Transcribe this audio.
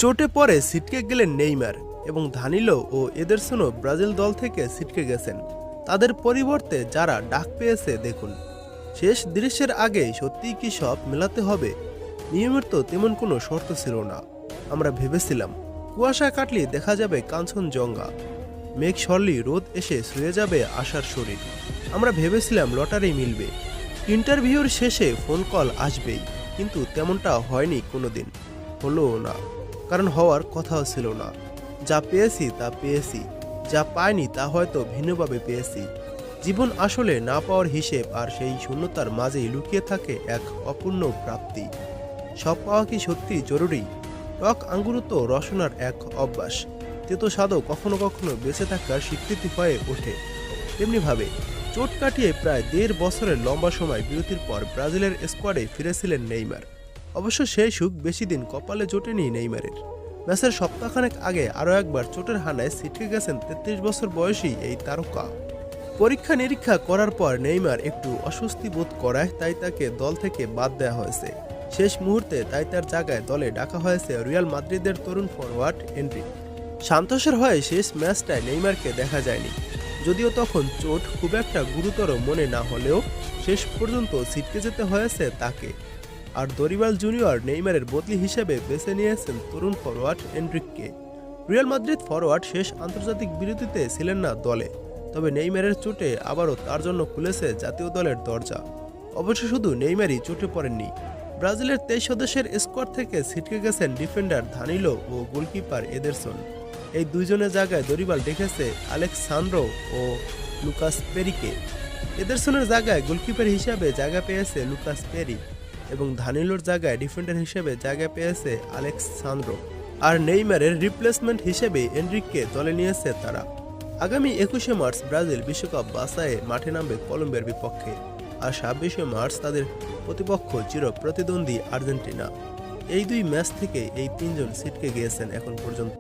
চোটে পড়ে ছিটকে গেলেন নেইমার এবং দানিলো ও এদেরসনও ব্রাজিল দল থেকে ছিটকে গেছেন। তাদের পরিবর্তে যারা ডাক পেয়েছে দেখুন। শেষ দৃশ্যের আগে সত্যিই কি সব মেলাতে হবে? নিয়মের তো তেমন কোনো শর্ত ছিল না। আমরা ভেবেছিলাম কুয়াশা কাটলে দেখা যাবে কাঞ্চনজঙ্ঘা, মেঘ সরলি রোদ এসে শুয়ে যাবে আশার শরীর। আমরা ভেবেছিলাম লটারি মিলবে, ইন্টারভিউর শেষে ফোন কল আসবেই, কিন্তু তেমনটা হয়নি কোনোদিন, হলোও না, কারণ হওয়ার কথাও ছিল না। যা পেয়েছি তা পেয়েছি, যা পাইনি তা হয়তো ভিন্নভাবে পেয়েছি। জীবন আসলে না পাওয়ার হিসেব, আর সেই শূন্যতার মাঝেই লুকিয়ে থাকে এক অপূর্ণ প্রাপ্তি। সব পাওয়া কি সত্যি জরুরি? টক আঙ্গুরও তো রসনার এক অভ্যাস, তেতো স্বাদও কখনো কখনো বেঁচে থাকার স্বীকৃতি হয়ে ওঠে। তেমনিভাবে চোট কাটিয়ে প্রায় 1.5 বছরের লম্বা সময় বিরতির পর ব্রাজিলের স্কোয়াডে ফিরেছিলেন নেইমার। অবশ্য সেই সুখ বেশি দিন কপালে জোটেনি নেইমারের। ম্যাচের সপ্তাহখানেক আগে আরও একবার চোটের হানায় ছিটকে গেছেন 33 বছর বয়সী এই তারকা। পরীক্ষা নিরীক্ষা করার পর নেইমার একটু অস্বস্তি বোধ করায় তাই তাকে দল থেকে বাদ দেওয়া হয়েছে। শেষ মুহূর্তে তাই তার জায়গায় দলে ডাকা হয়েছে রিয়াল মাদ্রিদের তরুণ ফরওয়ার্ড এনরিক। সান্তোসের হয়ে শেষ ম্যাচটায় নেইমারকে দেখা যায়নি, যদিও তখন চোট খুব একটা গুরুতর মনে না হলেও শেষ পর্যন্ত ছিটকে যেতে হয়েছে তাকে। আর দরিবাল জুনিয়র নেইমারের বদলি হিসেবে বেছে নিয়েছেন তরুণ ফরওয়ার্ড এনরিককে। রিয়াল মাদ্রিদ ফরওয়ার্ড শেষ আন্তর্জাতিক বিরতিতে ছিলেন না দলে, তবে নেইমারের চোটে আবারও তার জন্য খুলেছে জাতীয় দলের দরজা। অবশ্য শুধু নেইমারই চোটে পড়েননি, ব্রাজিলের 23 সদস্যের স্কোয়াড থেকে ছিটকে গেছেন ডিফেন্ডার দানিলো ও গোলকিপার এদেরসন। এই দুইজনের জায়গায় দরিবাল দেখেছে আলেক্সান্দ্রো ও লুকাস পেরিকে। এদেরসনের জায়গায় গোলকিপার হিসেবে জায়গা পেয়েছে লুকাস পেরি এবং দানিলোর জায়গায় ডিফেন্ডার হিসেবে জায়গা পেয়েছে আলেক্সান্দ্রো। আর নেইমারের রিপ্লেসমেন্ট হিসেবে এনরিককে দলে নিয়েছে তারা। আগামী 21শে মার্চ ব্রাজিল বিশ্বকাপ বাছাইয়ে মাঠে নামবে কলম্বিয়ার বিপক্ষে, আর 26শে মার্চ তাদের প্রতিপক্ষ চির প্রতিদ্বন্দ্বী আর্জেন্টিনা। এই দুই ম্যাচ থেকে এই তিনজন ছিটকে গিয়েছেন এখন পর্যন্ত।